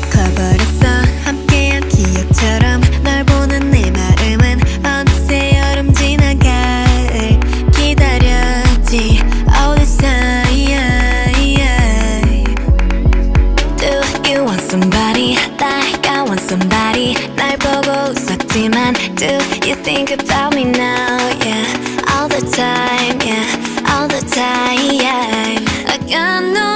다 커버렸어. 함께한 기억처럼 널 보는 내 마음은 어느새 여름 지나갈 기다렸지 all this time. Do you want somebody like I want somebody? 날 보고 웃었지만 do you think about me now? Yeah, all the time, yeah, all the time. I got no